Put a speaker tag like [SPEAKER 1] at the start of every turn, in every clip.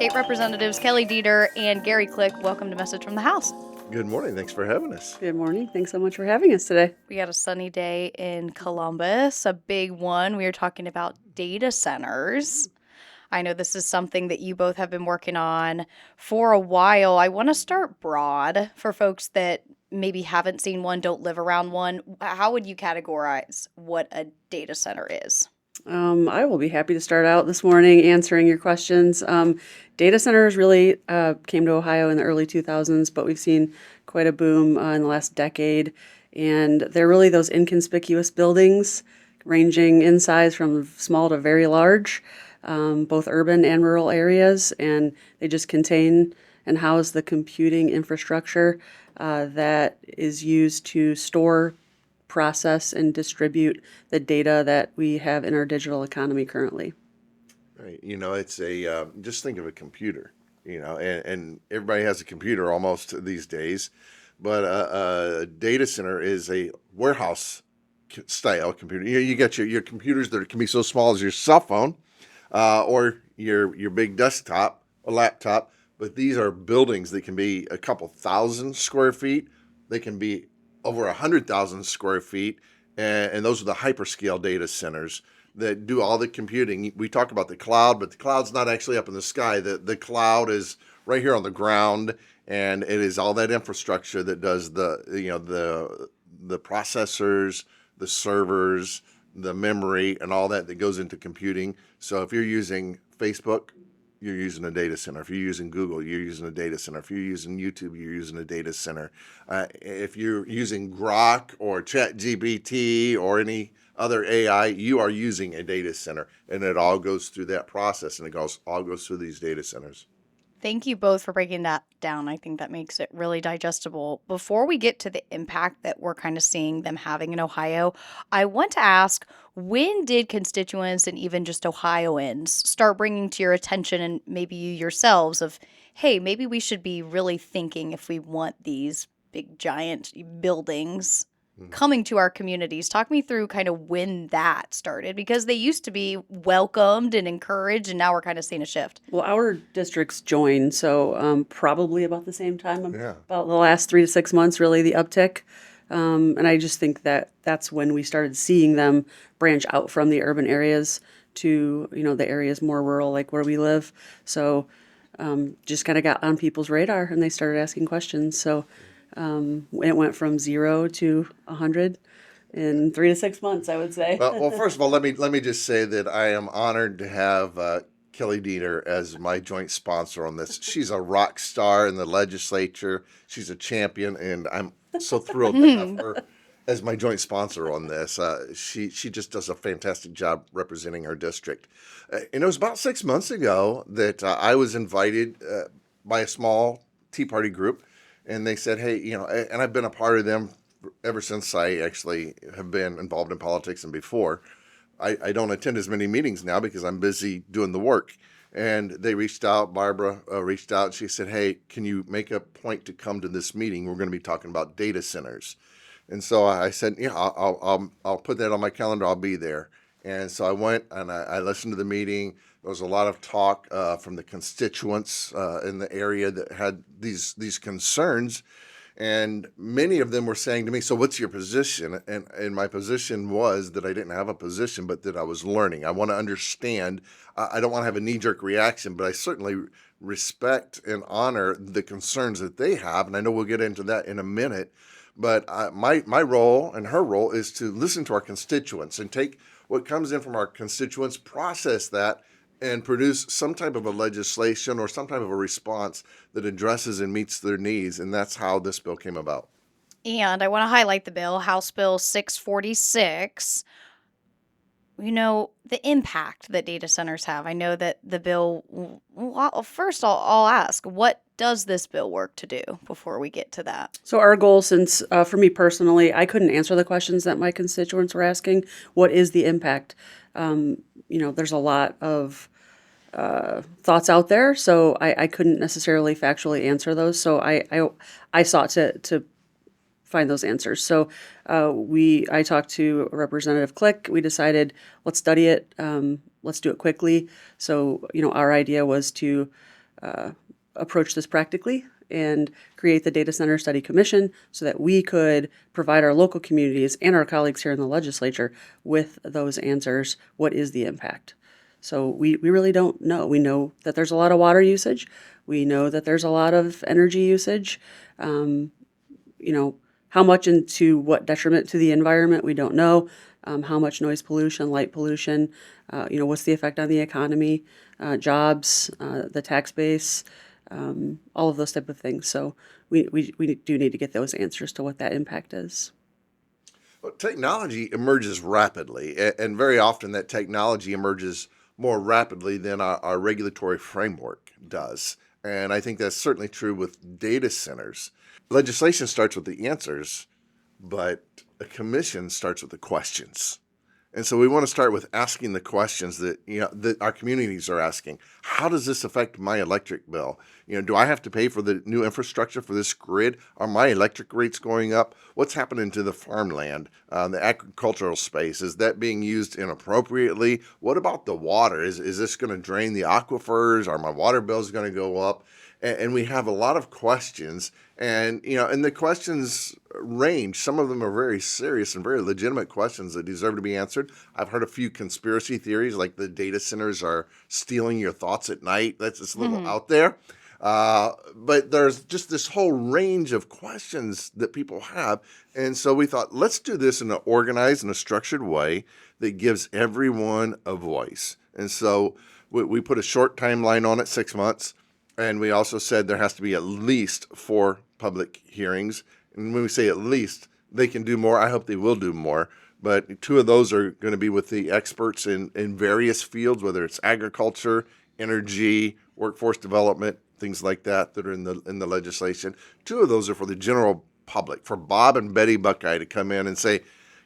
[SPEAKER 1] State Representatives Kellie Deeter and Gary Click. Welcome to Message from the House.
[SPEAKER 2] Good morning. Thanks for having us.
[SPEAKER 3] Good morning. Thanks so much for having us today.
[SPEAKER 1] We got a sunny day in Columbus, a big one. We are talking about data centers. I know this is something that you both have been working on for a while. I want to start broad for folks that maybe haven't seen one, don't live around one. How would you categorize what a data center is?
[SPEAKER 3] I will be happy to start out this morning answering your questions. Data centers really came to Ohio in the early 2000s, but we've seen quite a boom in the last decade. And they're really those inconspicuous buildings ranging in size from small to very large, both urban and rural areas. And they just contain and house the computing infrastructure that is used to store, process, and distribute the data that we have in our digital economy currently.
[SPEAKER 2] Right. It's just think of a computer, and everybody has a computer almost these days, but a data center is a warehouse style computer. You got your computers that can be so small as your cell phone or your big desktop, a laptop, but these are buildings that can be a couple thousand square feet. They can be over 100,000 square feet, and those are the hyperscale data centers that do all the computing. We talk about the cloud, but the cloud's not actually up in the sky. The cloud is right here on the ground, and it is all that infrastructure that does the processors, the servers, the memory, and all that goes into computing. So if you're using Facebook, you're using a data center. If you're using Google, you're using a data center. If you're using YouTube, you're using a data center. If you're using Grok or ChatGPT or any other AI, you are using a data center, and it all goes through that process, and all goes through these data centers.
[SPEAKER 1] Thank you both for breaking that down. I think that makes it really digestible. Before we get to the impact that we're kind of seeing them having in Ohio, I want to ask, when did constituents and even just Ohioans start bringing to your attention, and maybe you yourselves, of, hey, maybe we should be really thinking if we want these big giant buildings coming to our communities? Talk me through kind of when that started, because they used to be welcomed and encouraged, and now we're kind of seeing a shift.
[SPEAKER 3] Well, our districts joined, so probably about the same time,
[SPEAKER 2] Yeah.
[SPEAKER 3] about the last 3 to 6 months, really the uptick. And I just think that that's when we started seeing them branch out from the urban areas to, the areas more rural, like where we live. So just kind of got on people's radar, and they started asking questions. So it went from 0 to 100 in 3 to 6 months, I would say.
[SPEAKER 2] Well, first of all, let me just say that I am honored to have Kellie Deeter as my joint sponsor on this. She's a rock star in the legislature. She's a champion, and I'm so thrilled to have her as my joint sponsor on this. She just does a fantastic job representing our district. And it was about 6 months ago that I was invited by a small Tea Party group, and they said, hey, and I've been a part of them ever since I actually have been involved in politics and before. I don't attend as many meetings now because I'm busy doing the work. And they reached out, Barbara reached out, and she said, hey, can you make a point to come to this meeting? We're going to be talking about data centers. And so I said, yeah, I'll put that on my calendar. I'll be there. And so I went and I listened to the meeting. There was a lot of talk from the constituents in the area that had these concerns. And many of them were saying to me, so what's your position? And my position was that I didn't have a position, but that I was learning. I want to understand. I don't want to have a knee-jerk reaction, but I certainly respect and honor the concerns that they have. And I know we'll get into that in a minute. But my role and her role is to listen to our constituents and take what comes in from our constituents, process that, and produce some type of a legislation or some type of a response that addresses and meets their needs. And that's how this bill came about.
[SPEAKER 1] And I want to highlight the bill, House Bill 646. The impact that data centers have. I know that the bill, well, first I'll ask, what does this bill work to do before we get to that?
[SPEAKER 3] So our goal, since for me personally, I couldn't answer the questions that my constituents were asking. What is the impact? There's a lot of thoughts out there, so I couldn't necessarily factually answer those. So I sought to find those answers. So I talked to Representative Click. We decided, let's study it. Let's do it quickly. So, our idea was to approach this practically and create the Data Center Study Commission so that we could provide our local communities and our colleagues here in the legislature with those answers. What is the impact? So we really don't know. We know that there's a lot of water usage. We know that there's a lot of energy usage. You know, how much and to what detriment to the environment, we don't know. How much noise pollution, light pollution, what's the effect on the economy, jobs, the tax base, all of those type of things. So we do need to get those answers to what that impact is.
[SPEAKER 2] Well, technology emerges rapidly, and very often that technology emerges more rapidly than our regulatory framework does. And I think that's certainly true with data centers. Legislation starts with the answers, but a commission starts with the questions. And so we want to start with asking the questions that our communities are asking. How does this affect my electric bill? Do I have to pay for the new infrastructure for this grid? Are my electric rates going up? What's happening to the farmland, the agricultural space? Is that being used inappropriately? What about the water? Is this going to drain the aquifers? Are my water bills going to go up? And we have a lot of questions, and the questions range. Some of them are very serious and very legitimate questions that deserve to be answered. I've heard a few conspiracy theories, like the data centers are stealing your thoughts at night. That's just a little out there. But there's just this whole range of questions that people have. And so we thought, let's do this in an organized and a structured way that gives everyone a voice. And so we put a short timeline on it, 6 months. And we also said there has to be at least 4 public hearings. And when we say at least, they can do more. I hope they will do more. But 2 of those are going to be with the experts in various fields, whether it's agriculture, energy, workforce development, things like that are in the legislation. 2 of those are for the general public, for Bob and Betty Buckeye to come in and say,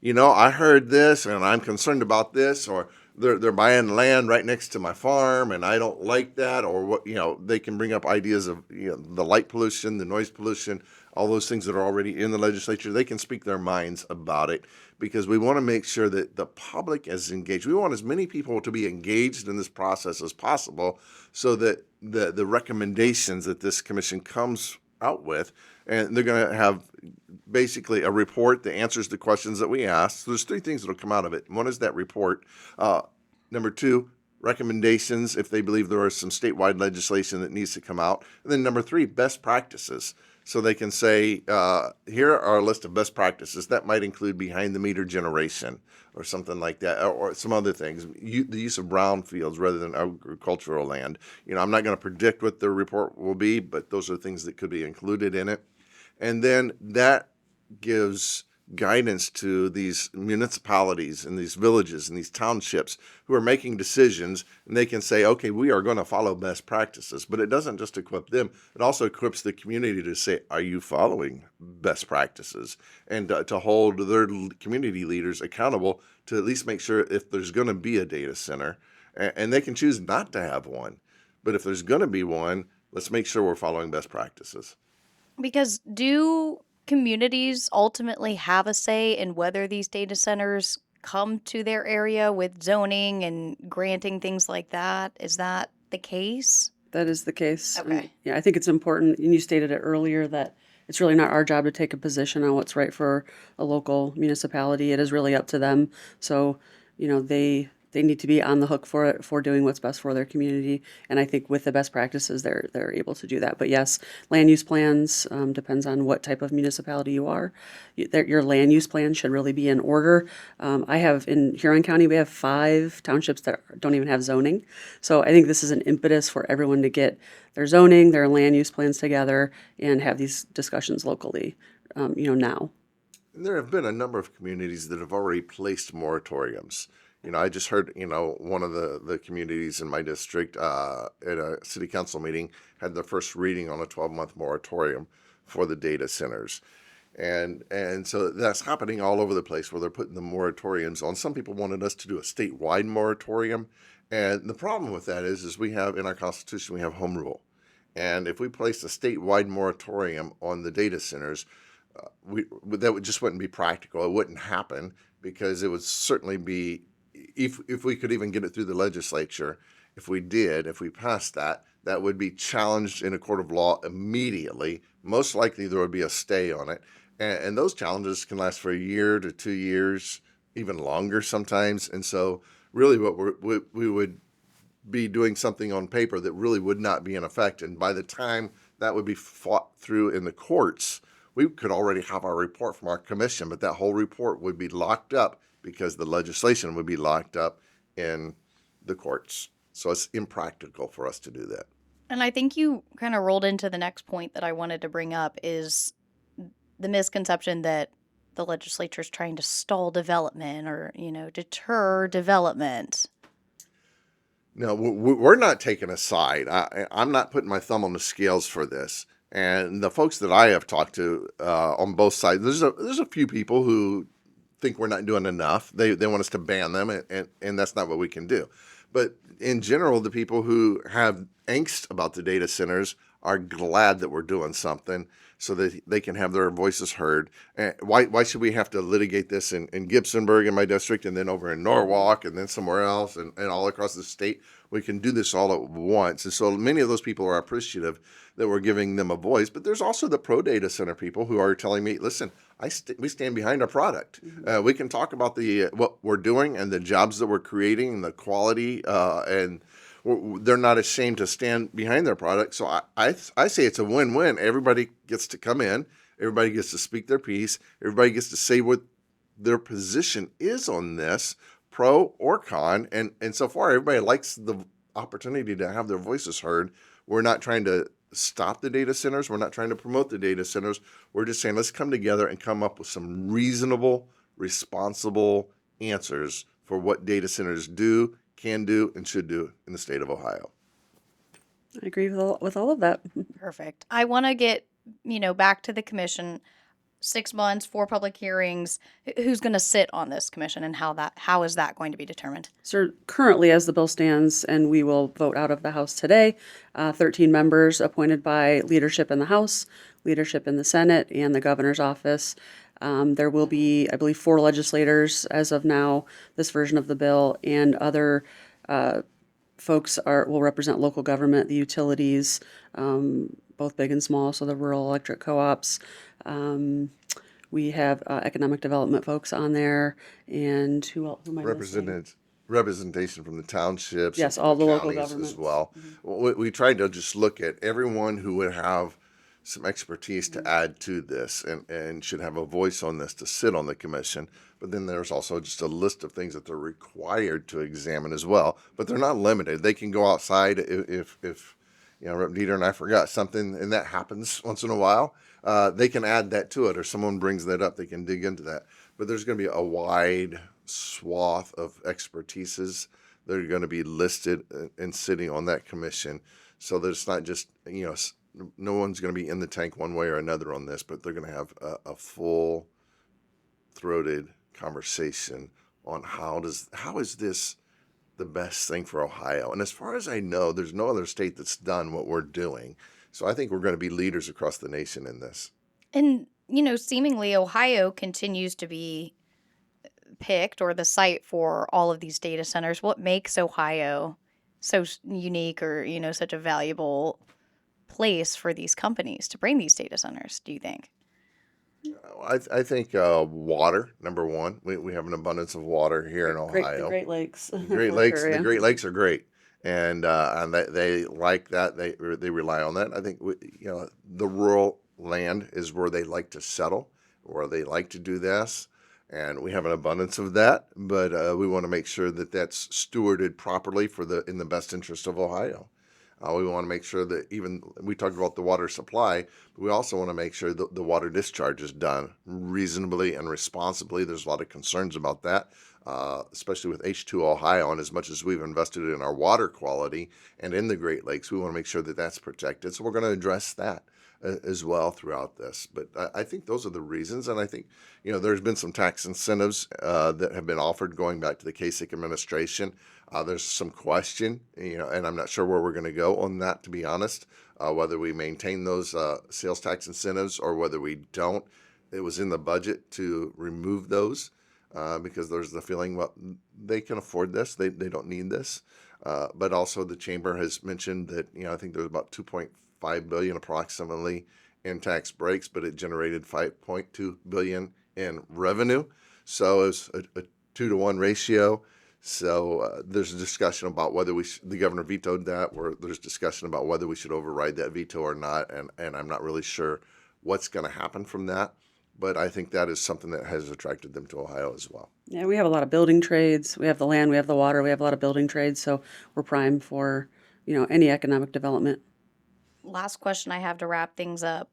[SPEAKER 2] I heard this and I'm concerned about this, or they're buying land right next to my farm and I don't like that, or what, they can bring up ideas of the light pollution, the noise pollution, all those things that are already in the legislature. They can speak their minds about it, because we want to make sure that the public is engaged. We want as many people to be engaged in this process as possible, so that the recommendations that this commission comes out with, and they're going to have basically a report that answers the questions that we asked. So there's 3 things that will come out of it. One is that report. Number 2, recommendations if they believe there is some statewide legislation that needs to come out. And then number 3, best practices. So they can say, here are a list of best practices. That might include behind the meter generation or something like that, or some other things. The use of brownfields rather than agricultural land. I'm not going to predict what the report will be, but those are things that could be included in it. And then that gives guidance to these municipalities and these villages and these townships who are making decisions, and they can say, okay, we are going to follow best practices. But it doesn't just equip them, it also equips the community to say, are you following best practices? And to hold their community leaders accountable to at least make sure if there's going to be a data center, and they can choose not to have one, but if there's going to be one, let's make sure we're following best practices.
[SPEAKER 1] Because do communities ultimately have a say in whether these data centers come to their area with zoning and granting things like that? Is that the case?
[SPEAKER 3] That is the case. And,
[SPEAKER 1] Okay.
[SPEAKER 3] yeah, I think it's important, and you stated it earlier, that it's really not our job to take a position on what's right for a local municipality. It is really up to them. So, they need to be on the hook for it, for doing what's best for their community. And I think with the best practices, they're able to do that. But yes, land use plans, depends on what type of municipality you are. Your land use plan should really be in order. I have in Huron County, we have 5 townships that don't even have zoning. So I think this is an impetus for everyone to get their zoning, their land use plans together and have these discussions locally, now.
[SPEAKER 2] And there have been a number of communities that have already placed moratoriums. I just heard, one of the communities in my district at a city council meeting had their first reading on a 12-month moratorium for the data centers. And so that's happening all over the place where they're putting the moratoriums on. Some people wanted us to do a statewide moratorium. And the problem with that is we have in our Constitution, we have home rule. And if we place a statewide moratorium on the data centers, that just wouldn't be practical. It wouldn't happen because it would certainly be if we could even get it through the legislature, if we passed that, that would be challenged in a court of law immediately. Most likely there would be a stay on it. And those challenges can last for a year to 2 years, even longer sometimes. And so really we would be doing something on paper that really would not be in effect. And by the time that would be fought through in the courts, we could already have our report from our commission, but that whole report would be locked up because the legislation would be locked up in the courts. So it's impractical for us to do that.
[SPEAKER 1] And I think you kind of rolled into the next point that I wanted to bring up is the misconception that the legislature is trying to stall development or, deter development.
[SPEAKER 2] No, we're not taking a side. I'm not putting my thumb on the scales for this. And the folks that I have talked to on both sides, there's a few people who think we're not doing enough. They want us to ban them, and that's not what we can do. But in general, the people who have angst about the data centers are glad that we're doing something so that they can have their voices heard. And why should we have to litigate this in Gibsonburg in my district and then over in Norwalk and then somewhere else and all across the state? We can do this all at once. And so many of those people are appreciative that we're giving them a voice. But there's also the pro data center people who are telling me, listen, we stand behind our product. We can talk about what we're doing and the jobs that we're creating and the quality, and they're not ashamed to stand behind their product. So I say it's a win-win. Everybody gets to come in. Everybody gets to speak their piece. Everybody gets to say what their position is on this, pro or con. And so far, everybody likes the opportunity to have their voices heard. We're not trying to stop the data centers. We're not trying to promote the data centers. We're just saying, let's come together and come up with some reasonable, responsible answers for what data centers do, can do, and should do in the state of Ohio.
[SPEAKER 3] I agree with all of that.
[SPEAKER 1] Perfect. I want to get, back to the commission. 6 months, 4 public hearings. Who's going to sit on this commission and how is that going to be determined?
[SPEAKER 3] So currently, as the bill stands, and we will vote out of the House today, 13 members appointed by leadership in the House, leadership in the Senate, and the governor's office. There will be, I believe, 4 legislators as of now, this version of the bill, and other folks will represent local government, the utilities, both big and small, so the rural electric co-ops. We have economic development folks on there, and who else? Who am I missing?
[SPEAKER 2] Representation from the townships,
[SPEAKER 3] Yes,
[SPEAKER 2] and
[SPEAKER 3] all
[SPEAKER 2] from
[SPEAKER 3] the local
[SPEAKER 2] counties
[SPEAKER 3] governments.
[SPEAKER 2] as well. We tried to just look at everyone who would have some expertise to add to this and should have a voice on this to sit on the commission. But then there's also just a list of things that they're required to examine as well. But they're not limited. They can go outside if Rep. Deeter and I forgot something, and that happens once in a while. They can add that to it, or someone brings that up. They can dig into that. But there's going to be a wide swath of expertises that are going to be listed and sitting on that commission. So that it's not just, no one's going to be in the tank one way or another on this, but they're going to have a full-throated conversation on how is this the best thing for Ohio. And as far as I know, there's no other state that's done what we're doing. So I think we're going to be leaders across the nation in this.
[SPEAKER 1] And, seemingly Ohio continues to be picked or the site for all of these data centers. What makes Ohio so unique or, such a valuable place for these companies to bring these data centers, do you think?
[SPEAKER 2] I think water, number one. We have an abundance of water here in Ohio.
[SPEAKER 3] The Great Lakes.
[SPEAKER 2] Great Lakes. The Great Lakes are great, and they like that. They rely on that. I think the rural land is where they like to settle, where they like to do this, and we have an abundance of that. But we want to make sure that that's stewarded properly in the best interest of Ohio. We want to make sure that we talked about the water supply, but we also want to make sure that the water discharge is done reasonably and responsibly. There's a lot of concerns about that, especially with H2 Ohio. And as much as we've invested in our water quality and in the Great Lakes, we want to make sure that that's protected. So we're going to address that as well throughout this. But I think those are the reasons. And I think, there's been some tax incentives that have been offered going back to the Kasich administration. There's some question, and I'm not sure where we're going to go on that, to be honest, whether we maintain those sales tax incentives or whether we don't. It was in the budget to remove those. because there's the feeling, well, they can afford this, they don't need this. But also the chamber has mentioned that, I think there's about 2.5 billion approximately in tax breaks, but it generated 5.2 billion in revenue. So it's a 2-to-1 ratio. So there's a discussion about whether the governor vetoed that, where there's discussion about whether we should override that veto or not. And I'm not really sure what's going to happen from that. But I think that is something that has attracted them to Ohio as well.
[SPEAKER 3] Yeah, we have a lot of building trades. We have the land, we have the water, we have a lot of building trades, so we're prime for, any economic development.
[SPEAKER 1] Last question I have to wrap things up.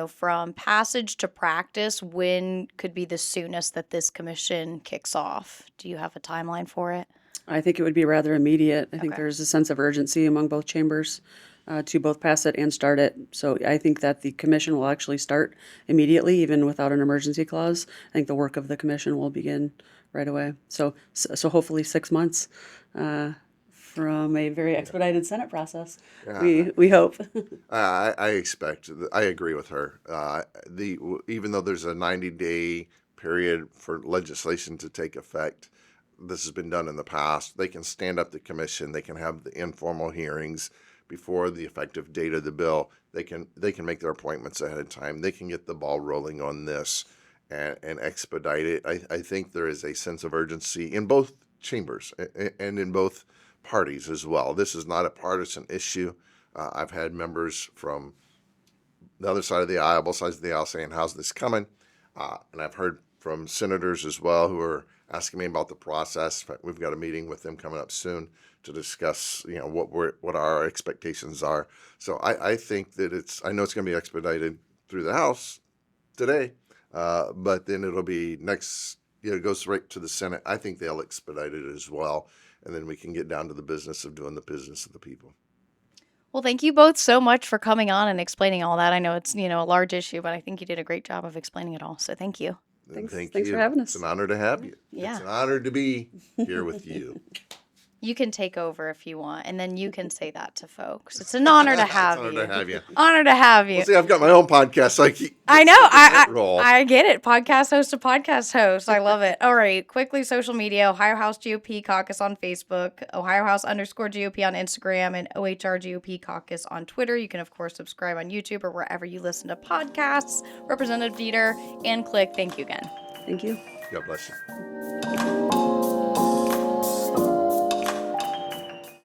[SPEAKER 1] From passage to practice, when could be the soonest that this commission kicks off? Do you have a timeline for it?
[SPEAKER 3] I think it would be rather immediate. I think
[SPEAKER 1] Okay.
[SPEAKER 3] there's a sense of urgency among both chambers to both pass it and start it. So I think that the commission will actually start immediately, even without an emergency clause. I think the work of the commission will begin right away. So hopefully 6 months from a very expedited Senate process. We hope.
[SPEAKER 2] I expect. I agree with her. Even though there's a 90-day period for legislation to take effect, this has been done in the past. They can stand up the commission. They can have the informal hearings before the effective date of the bill. They can make their appointments ahead of time. They can get the ball rolling on this and expedite it. I think there is a sense of urgency in both chambers and in both parties as well. This is not a partisan issue. I've had members from the other side of the aisle, both sides of the aisle, saying, "How's this coming?" And I've heard from senators as well who are asking me about the process. In fact, we've got a meeting with them coming up soon to discuss, what our expectations are. So I think that I know it's going to be expedited through the House today, but then it'll be next. It goes right to the Senate. I think they'll expedite it as well, and then we can get down to the business of doing the business of the people.
[SPEAKER 1] Well, thank you both so much for coming on and explaining all that. I know it's, a large issue, but I think you did a great job of explaining it all. So thank you.
[SPEAKER 3] Thanks
[SPEAKER 2] Thank
[SPEAKER 3] for
[SPEAKER 2] you.
[SPEAKER 3] having us.
[SPEAKER 2] It's an honor to have you.
[SPEAKER 1] Yeah.
[SPEAKER 2] It's an honor to be here with you.
[SPEAKER 1] You can take over if you want, and then you can say that to folks. It's an honor to have
[SPEAKER 2] It's an
[SPEAKER 1] you.
[SPEAKER 2] honor to have you.
[SPEAKER 1] Honor to have you.
[SPEAKER 2] Well, see, I've got my own podcast, so I keep.
[SPEAKER 1] I know.
[SPEAKER 2] that role.
[SPEAKER 1] I get it. Podcast host to podcast host. I love it. All right. Quickly, social media. Ohio House GOP Caucus on Facebook. Ohio House _GOP on Instagram. And OHR GOP Caucus on Twitter. You can, of course, subscribe on YouTube or wherever you listen to podcasts. Representative Deeter and Click. Thank you again.
[SPEAKER 3] Thank you.
[SPEAKER 2] God bless you.